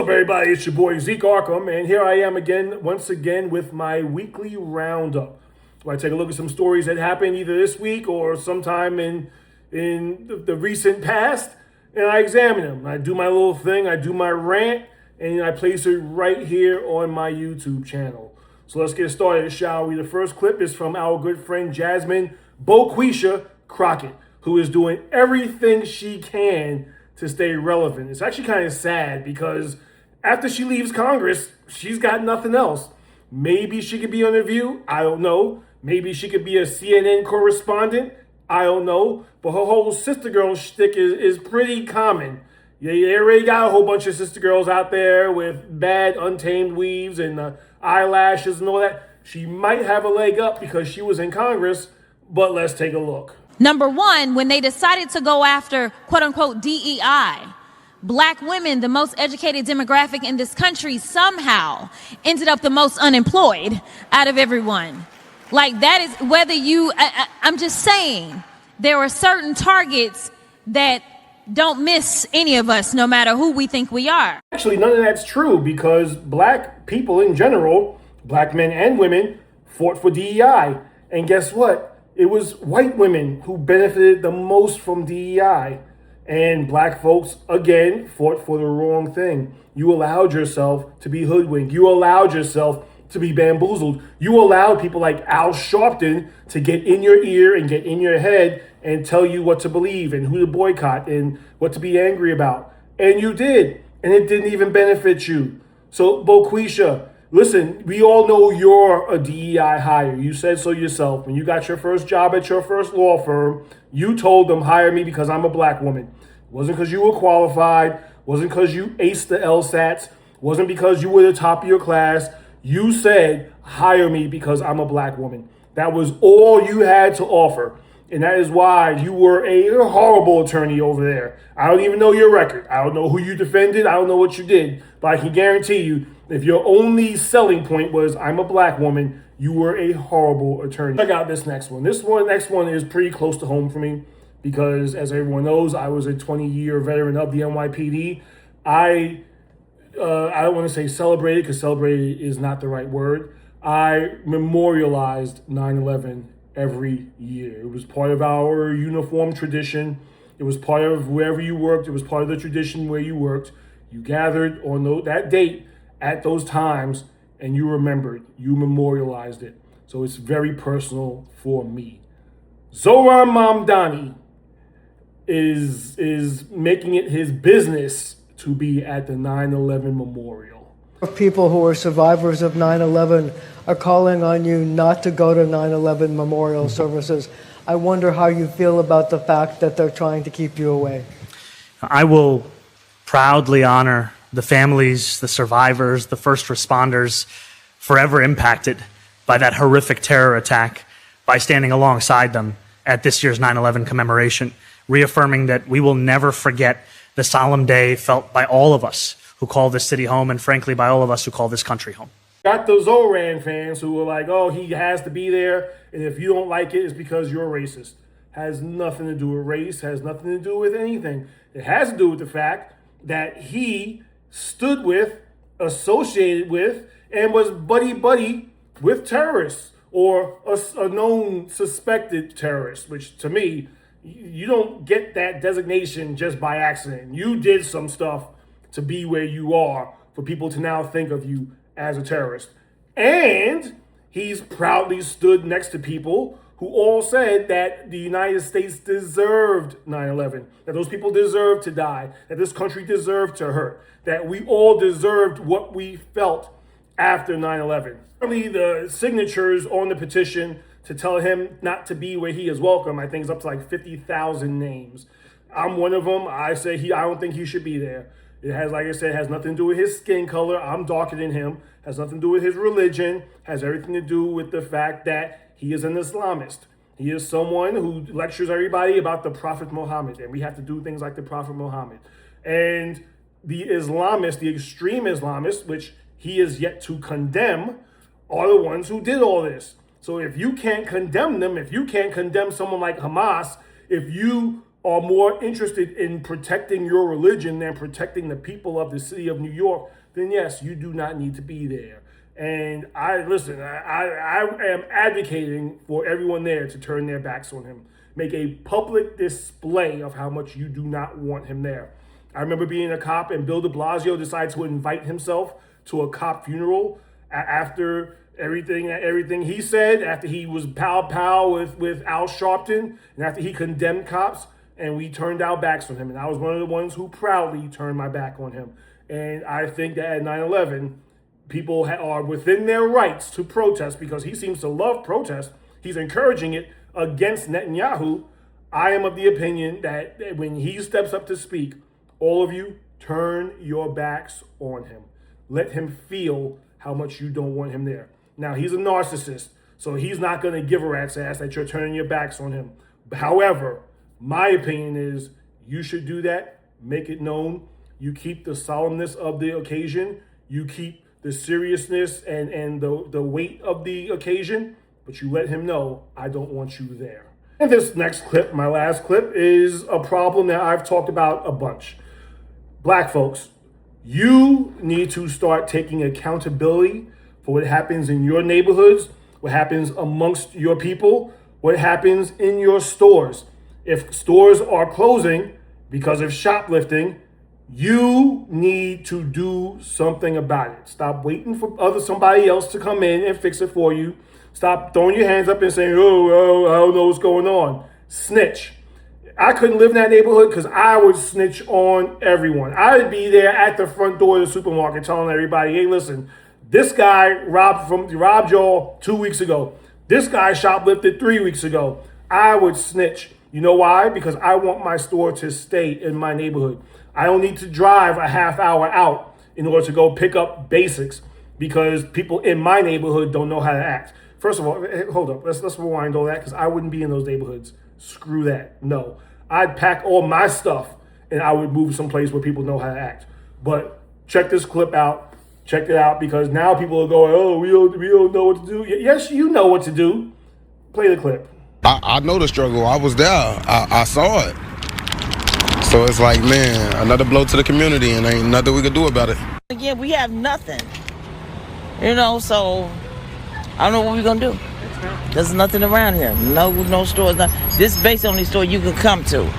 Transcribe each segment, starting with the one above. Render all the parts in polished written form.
Up, everybody? It's your boy Zeek, and here I am again, once again, with my weekly roundup, where I take a look at some stories that happened either this week or sometime in the recent past, and I examine them. I do my little thing, I do my rant, and I place it right here on my YouTube channel. So let's get started, shall we? The first clip is from our good friend Jasmine Boquiesha Crockett, who is doing everything she can to stay relevant. It's actually kind of sad because after she leaves Congress, she's got nothing else. Maybe she could be on The View. I don't know. Maybe she could be a CNN correspondent. I don't know. But her whole sister girl shtick is pretty common. Yeah, you already got a whole bunch of sister girls out there with bad untamed weaves and eyelashes and all that. She might have a leg up because she was in Congress, but let's take a look. Number one, when they decided to go after quote unquote DEI, Black women, the most educated demographic in this country, somehow ended up the most unemployed out of everyone. Like that is whether you, I'm just saying, there are certain targets that don't miss any of us, no matter who we think we are. Actually, none of that's true because Black people in general, Black men and women, fought for DEI. And guess what? It was white women who benefited the most from DEI. And Black folks, again, fought for the wrong thing. You allowed yourself to be hoodwinked. You allowed yourself to be bamboozled. You allowed people like Al Sharpton to get in your ear and get in your head and tell you what to believe and who to boycott and what to be angry about. And you did. And it didn't even benefit you. So, Boquiesha, listen, we all know you're a DEI hire. You said so yourself. When you got your first job at your first law firm, you told them, hire me because I'm a Black woman. It wasn't because you were qualified. It wasn't because you aced the LSATs. It wasn't because you were the top of your class. You said, hire me because I'm a Black woman. That was all you had to offer. And that is why you were a horrible attorney over there. I don't even know your record. I don't know who you defended. I don't know what you did. But I can guarantee you, if your only selling point was, I'm a Black woman, you were a horrible attorney. Check out this next one. Next one is pretty close to home for me because, as everyone knows, I was a 20-year veteran of the NYPD. I don't want to say celebrated because celebrated is not the right word. I memorialized 9/11 every year. It was part of our uniform tradition. It was part of wherever you worked. It was part of the tradition where you worked. You gathered on that date at those times and you remembered. You memorialized it. So it's very personal for me. Zohran Mamdani is making it his business to be at the 9/11 memorial. People who are survivors of 9/11 are calling on you not to go to 9/11 memorial services. I wonder how you feel about the fact that they're trying to keep you away. I will proudly honor the families, the survivors, the first responders forever impacted by that horrific terror attack by standing alongside them at this year's 9/11 commemoration, reaffirming that we will never forget the solemn day felt by all of us who call this city home and frankly by all of us who call this country home. Got the Zohran fans who were like, oh, he has to be there, and if you don't like it, it's because you're a racist. Has nothing to do with race, has nothing to do with anything. It has to do with the fact that he stood with, associated with, and was buddy-buddy with terrorists or a known suspected terrorist, which to me, you don't get that designation just by accident. You did some stuff to be where you are for people to now think of you as a terrorist. And he's proudly stood next to people who all said that the United States deserved 9/11, that those people deserved to die, that this country deserved to hurt, that we all deserved what we felt after 9/11. Currently, the signatures on the petition to tell him not to be where he is welcome, I think it's up to like 50,000 names. I'm one of them. I say I don't think he should be there. It has, like I said, has nothing to do with his skin color. I'm darker than him. Has nothing to do with his religion. Has everything to do with the fact that he is an Islamist. He is someone who lectures everybody about the Prophet Muhammad, and we have to do things like the Prophet Muhammad. And the Islamists, the extreme Islamists, which he is yet to condemn, are the ones who did all this. So if you can't condemn them, if you can't condemn someone like Hamas, if you are more interested in protecting your religion than protecting the people of the city of New York, then yes, you do not need to be there. And I am advocating for everyone there to turn their backs on him. Make a public display of how much you do not want him there. I remember being a cop and Bill de Blasio decided to invite himself to a cop funeral after everything he said, after he was pow with Al Sharpton, and after he condemned cops, and we turned our backs on him. And I was one of the ones who proudly turned my back on him. And I think that at 9/11, people are within their rights to protest because he seems to love protest. He's encouraging it against Netanyahu. I am of the opinion that when he steps up to speak, all of you turn your backs on him. Let him feel how much you don't want him there. Now, he's a narcissist, so he's not going to give a rat's ass that you're turning your backs on him. However, my opinion is you should do that. Make it known. You keep the solemnness of the occasion. You keep the seriousness and the weight of the occasion, but you let him know, I don't want you there. And this next clip, my last clip, is a problem that I've talked about a bunch. Black folks, you need to start taking accountability for what happens in your neighborhoods, what happens amongst your people, what happens in your stores. If stores are closing because of shoplifting, you need to do something about it. Stop waiting for somebody else to come in and fix it for you. Stop throwing your hands up and saying, oh, I don't know what's going on. Snitch. I couldn't live in that neighborhood because I would snitch on everyone. I would be there at the front door of the supermarket telling everybody, hey, listen, this guy robbed y'all 2 weeks ago. This guy shoplifted 3 weeks ago. I would snitch. You know why? Because I want my store to stay in my neighborhood. I don't need to drive a half hour out in order to go pick up basics because people in my neighborhood don't know how to act. First of all, hold up. Let's rewind all that because I wouldn't be in those neighborhoods. Screw that. No. I'd pack all my stuff and I would move someplace where people know how to act. But check this clip out. Check it out because now people are going, oh, we don't know what to do. Yes, you know what to do. Play the clip. I know the struggle. I was there. I saw it. So it's like, man, another blow to the community and ain't nothing we could do about it. Yeah, we have nothing. You know, so I don't know what we're going to do. There's nothing around here. No stores. This is basically the only store you can come to.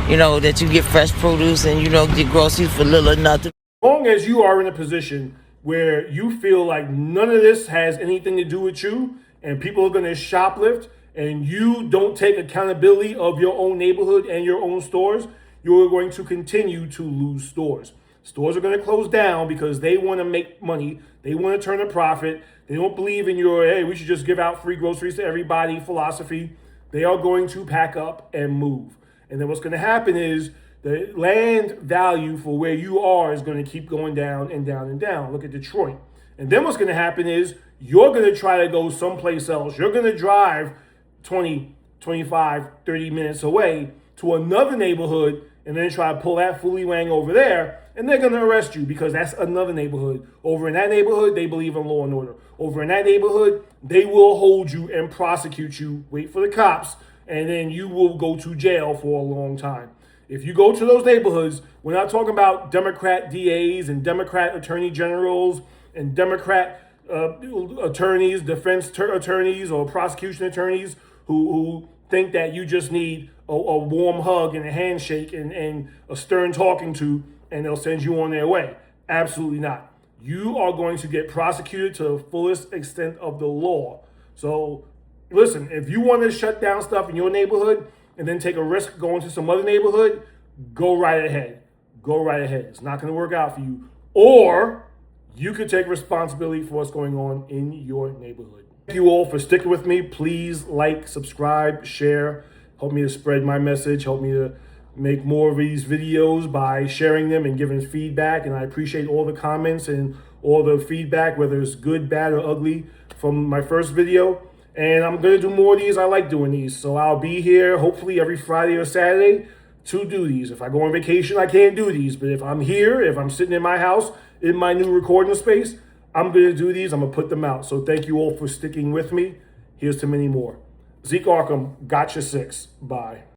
You know, that you get fresh produce and, you know, get groceries for little or nothing. As long as you are in a position where you feel like none of this has anything to do with you and people are going to shoplift and you don't take accountability of your own neighborhood and your own stores, you're going to continue to lose stores. Stores are going to close down because they want to make money. They want to turn a profit. They don't believe in your, hey, we should just give out free groceries to everybody philosophy. They are going to pack up and move. And then what's going to happen is the land value for where you are is going to keep going down and down and down. Look at Detroit. And then what's going to happen is you're going to try to go someplace else. You're going to drive 20, 25, 30 minutes away to another neighborhood and then try to pull that fully wang over there, and they're going to arrest you because that's another neighborhood. Over in that neighborhood, they believe in law and order. Over in that neighborhood, they will hold you and prosecute you, wait for the cops, and then you will go to jail for a long time. If you go to those neighborhoods, we're not talking about Democrat DAs and Democrat attorney generals and Democrat attorneys, defense attorneys or prosecution attorneys who think that you just need a warm hug and a handshake and a stern talking to, and they'll send you on their way. Absolutely not. You are going to get prosecuted to the fullest extent of the law. So listen, if you want to shut down stuff in your neighborhood and then take a risk going to some other neighborhood, go right ahead. Go right ahead. It's not going to work out for you. Or you could take responsibility for what's going on in your neighborhood. Thank you all for sticking with me. Please like, subscribe, share. Help me to spread my message. Help me to make more of these videos by sharing them and giving feedback. And I appreciate all the comments and all the feedback, whether it's good, bad, or ugly, from my first video. And I'm going to do more of these. I like doing these. So I'll be here hopefully every Friday or Saturday to do these. If I go on vacation, I can't do these. But if I'm here, if I'm sitting in my house, in my new recording space, I'm going to do these. I'm going to put them out. So thank you all for sticking with me. Here's to many more. Zeke Arkham, gotcha 6. Bye.